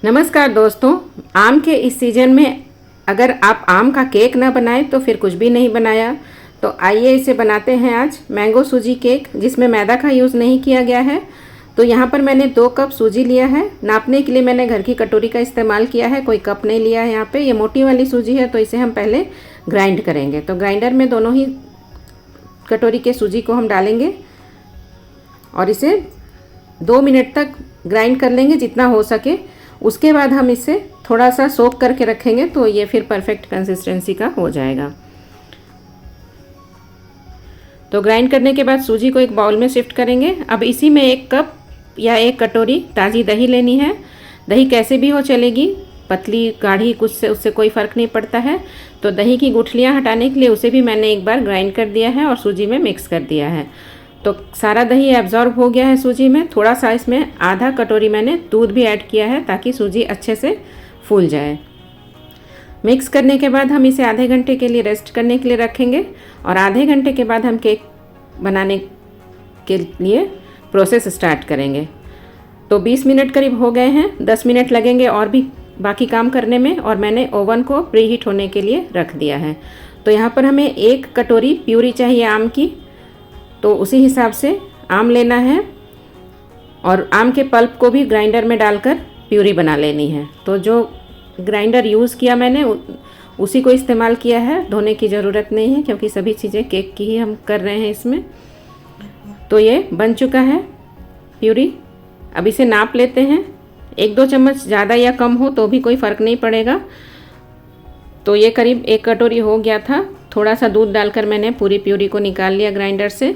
नमस्कार दोस्तों। आम के इस सीज़न में अगर आप आम का केक ना बनाएं तो फिर कुछ भी नहीं बनाया। तो आइए इसे बनाते हैं आज मैंगो सूजी केक, जिसमें मैदा का यूज़ नहीं किया गया है। तो यहाँ पर मैंने 2 कप सूजी लिया है। नापने के लिए मैंने घर की कटोरी का इस्तेमाल किया है, कोई कप नहीं लिया है। यहाँ पे ये मोटी वाली सूजी है, तो इसे हम पहले ग्राइंड करेंगे। तो ग्राइंडर में दोनों ही कटोरी के सूजी को हम डालेंगे और इसे 2 मिनट तक ग्राइंड कर लेंगे जितना हो सके। उसके बाद हम इसे थोड़ा सा सोक करके रखेंगे, तो ये फिर परफेक्ट कंसिस्टेंसी का हो जाएगा। तो ग्राइंड करने के बाद सूजी को एक बाउल में शिफ्ट करेंगे। अब इसी में 1 कप या 1 कटोरी ताज़ी दही लेनी है। दही कैसे भी हो चलेगी, पतली गाढ़ी कुछ से उससे कोई फ़र्क नहीं पड़ता है। तो दही की गुठलियाँ हटाने के लिए उसे भी मैंने एक बार ग्राइंड कर दिया है और सूजी में मिक्स कर दिया है। तो सारा दही एब्जॉर्ब हो गया है सूजी में। थोड़ा सा इसमें आधा कटोरी मैंने दूध भी ऐड किया है ताकि सूजी अच्छे से फूल जाए। मिक्स करने के बाद हम इसे आधे घंटे के लिए रेस्ट करने के लिए रखेंगे और आधे घंटे के बाद हम केक बनाने के लिए प्रोसेस स्टार्ट करेंगे। तो 20 मिनट करीब हो गए हैं, 10 मिनट लगेंगे और भी बाकी काम करने में। और मैंने ओवन को प्री हीट होने के लिए रख दिया है। तो यहाँ पर हमें 1 कटोरी प्यूरी चाहिए आम की, तो उसी हिसाब से आम लेना है और आम के पल्प को भी ग्राइंडर में डालकर प्यूरी बना लेनी है। तो जो ग्राइंडर यूज़ किया मैंने उसी को इस्तेमाल किया है, धोने की ज़रूरत नहीं है क्योंकि सभी चीज़ें केक की ही हम कर रहे हैं इसमें। तो ये बन चुका है प्यूरी। अब इसे नाप लेते हैं। 1-2 चम्मच ज़्यादा या कम हो तो भी कोई फ़र्क नहीं पड़ेगा। तो ये करीब 1 कटोरी हो गया था। थोड़ा सा दूध डालकर मैंने पूरी प्यूरी को निकाल लिया ग्राइंडर से।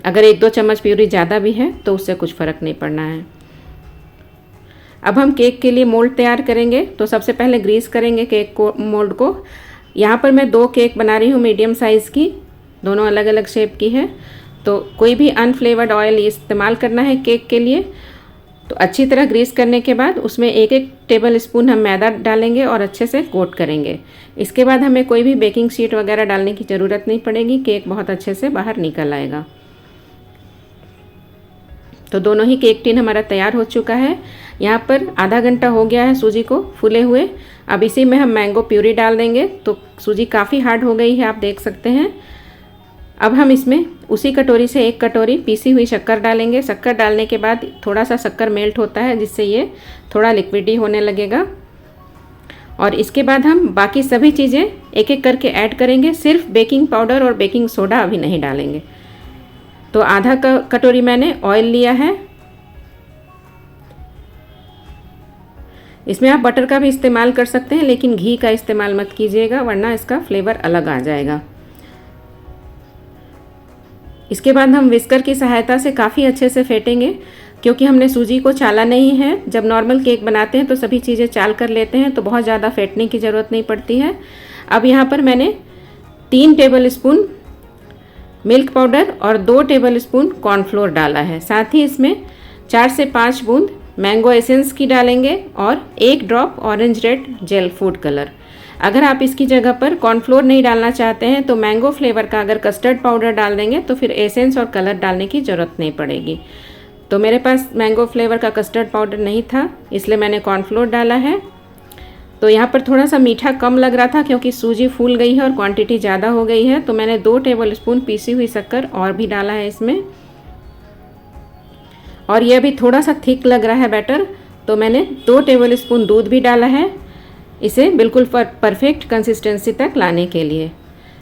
अगर 1-2 चम्मच प्यूरी ज़्यादा भी है तो उससे कुछ फ़र्क नहीं पड़ना है। अब हम केक के लिए मोल्ड तैयार करेंगे। तो सबसे पहले ग्रीस करेंगे केक को, मोल्ड को। यहाँ पर मैं 2 केक बना रही हूँ मीडियम साइज़ की, दोनों अलग अलग शेप की है। तो कोई भी अनफ्लेवर्ड ऑयल इस्तेमाल करना है केक के लिए। तो अच्छी तरह ग्रीस करने के बाद उसमें 1-1 टेबल स्पून हम मैदा डालेंगे और अच्छे से कोट करेंगे। इसके बाद हमें कोई भी बेकिंग शीट वगैरह डालने की ज़रूरत नहीं पड़ेगी, केक बहुत अच्छे से बाहर निकल आएगा। तो दोनों ही केक टिन हमारा तैयार हो चुका है। यहाँ पर आधा घंटा हो गया है सूजी को फूले हुए। अब इसी में हम मैंगो प्यूरी डाल देंगे। तो सूजी काफ़ी हार्ड हो गई है, आप देख सकते हैं। अब हम इसमें उसी कटोरी से 1 कटोरी पीसी हुई शक्कर डालेंगे। शक्कर डालने के बाद थोड़ा सा शक्कर मेल्ट होता है, जिससे ये थोड़ा लिक्विडी होने लगेगा। और इसके बाद हम बाकी सभी चीज़ें एक एक करके ऐड करेंगे। सिर्फ बेकिंग पाउडर और बेकिंग सोडा अभी नहीं डालेंगे। तो आधा कटोरी मैंने ऑयल लिया है। इसमें आप बटर का भी इस्तेमाल कर सकते हैं, लेकिन घी का इस्तेमाल मत कीजिएगा वरना इसका फ्लेवर अलग आ जाएगा। इसके बाद हम विस्कर की सहायता से काफ़ी अच्छे से फेंटेंगे, क्योंकि हमने सूजी को चाला नहीं है। जब नॉर्मल केक बनाते हैं तो सभी चीज़ें चाल कर लेते हैं, तो बहुत ज़्यादा फेंटने की ज़रूरत नहीं पड़ती है। अब यहाँ पर मैंने 3 टेबल स्पून मिल्क पाउडर और 2 टेबल स्पून कॉर्नफ्लोर डाला है। साथ ही इसमें 4 से 5 बूंद मैंगो एसेंस की डालेंगे और 1 drop orange red gel food colour. अगर आप इसकी जगह पर कॉर्नफ्लोर नहीं डालना चाहते हैं तो मैंगो फ्लेवर का अगर कस्टर्ड पाउडर डाल देंगे तो फिर एसेंस और कलर डालने की ज़रूरत नहीं पड़ेगी। तो मेरे पास मैंगो फ्लेवर का कस्टर्ड पाउडर नहीं था, इसलिए मैंने कॉर्नफ्लोर डाला है। तो यहाँ पर थोड़ा सा मीठा कम लग रहा था क्योंकि सूजी फूल गई है और क्वांटिटी ज़्यादा हो गई है। तो मैंने 2 टेबल स्पून पीसी हुई शक्कर और भी डाला है इसमें। और ये अभी थोड़ा सा थिक लग रहा है बैटर, तो मैंने 2 टेबल स्पून दूध भी डाला है, इसे बिल्कुल परफेक्ट कंसिस्टेंसी तक लाने के लिए।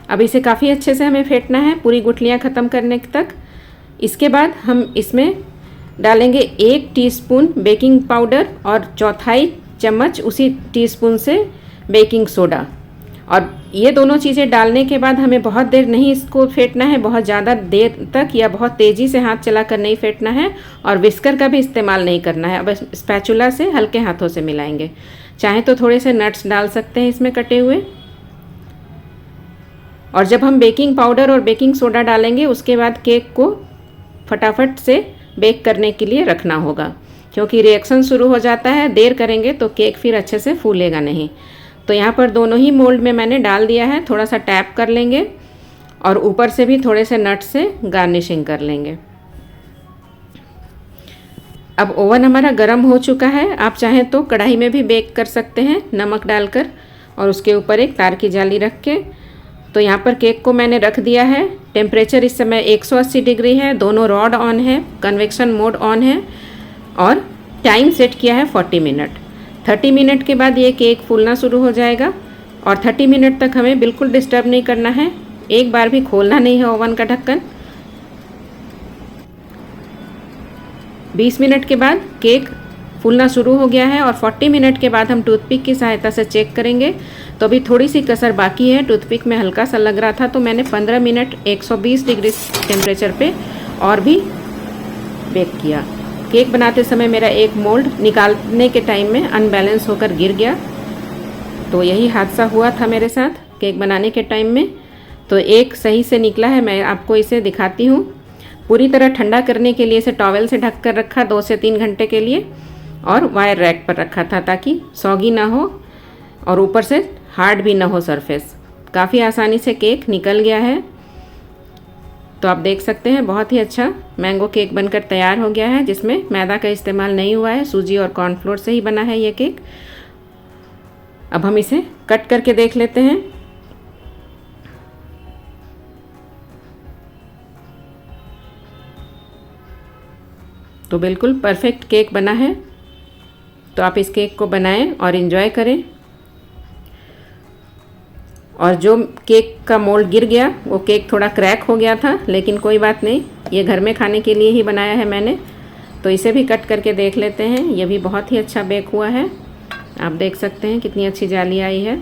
अब इसे काफ़ी अच्छे से हमें फेंटना है पूरी गुठलियाँ ख़त्म करने तक। इसके बाद हम इसमें डालेंगे 1 टीस्पून बेकिंग पाउडर और 1/4 चम्मच उसी टीस्पून से बेकिंग सोडा। और ये दोनों चीज़ें डालने के बाद हमें बहुत देर नहीं इसको फेंटना है, बहुत ज़्यादा देर तक या बहुत तेज़ी से हाथ चलाकर नहीं फेंटना है। और विस्कर का भी इस्तेमाल नहीं करना है। अब स्पैचुला से हल्के हाथों से मिलाएंगे। चाहे तो थोड़े से नट्स डाल सकते हैं इसमें कटे हुए। और जब हम बेकिंग पाउडर और बेकिंग सोडा डालेंगे उसके बाद केक को फटाफट से बेक करने के लिए रखना होगा, क्योंकि रिएक्शन शुरू हो जाता है। देर करेंगे तो केक फिर अच्छे से फूलेगा नहीं। तो यहाँ पर दोनों ही मोल्ड में मैंने डाल दिया है। थोड़ा सा टैप कर लेंगे और ऊपर से भी थोड़े से नट्स से गार्निशिंग कर लेंगे। अब ओवन हमारा गर्म हो चुका है। आप चाहें तो कढ़ाई में भी बेक कर सकते हैं नमक डालकर और उसके ऊपर एक तार की जाली रख के। तो यहाँ पर केक को मैंने रख दिया है। टेम्परेचर इस समय 180 डिग्री है, दोनों रॉड ऑन है, कन्वेक्शन मोड ऑन है और टाइम सेट किया है 40 मिनट। 30 मिनट के बाद ये केक फूलना शुरू हो जाएगा और 30 मिनट तक हमें बिल्कुल डिस्टर्ब नहीं करना है, एक बार भी खोलना नहीं है ओवन का ढक्कन। 20 मिनट के बाद केक फूलना शुरू हो गया है और 40 मिनट के बाद हम टूथपिक की सहायता से चेक करेंगे। तो अभी थोड़ी सी कसर बाकी है, टूथपिक में हल्का सा लग रहा था, तो मैंने 15 मिनट 120 डिग्री टेम्परेचर पे और भी बेक किया। केक बनाते समय मेरा एक मोल्ड निकालने के टाइम में अनबैलेंस होकर गिर गया, तो यही हादसा हुआ था मेरे साथ केक बनाने के टाइम में। तो एक सही से निकला है, मैं आपको इसे दिखाती हूँ। पूरी तरह ठंडा करने के लिए इसे टॉवेल से ढक कर रखा 2 से 3 घंटे के लिए और वायर रैक पर रखा था ताकि सॉगी ना हो और ऊपर से हार्ड भी ना हो सरफेस। काफ़ी आसानी से केक निकल गया है। तो आप देख सकते हैं बहुत ही अच्छा मैंगो केक बनकर तैयार हो गया है, जिसमें मैदा का इस्तेमाल नहीं हुआ है, सूजी और कॉर्नफ्लोर से ही बना है ये केक। अब हम इसे कट करके देख लेते हैं। तो बिल्कुल परफेक्ट केक बना है। तो आप इस केक को बनाएं और इन्जॉय करें। और जो केक का मोल्ड गिर गया वो केक थोड़ा क्रैक हो गया था, लेकिन कोई बात नहीं, ये घर में खाने के लिए ही बनाया है मैंने। तो इसे भी कट करके देख लेते हैं। ये भी बहुत ही अच्छा बेक हुआ है, आप देख सकते हैं कितनी अच्छी जाली आई है।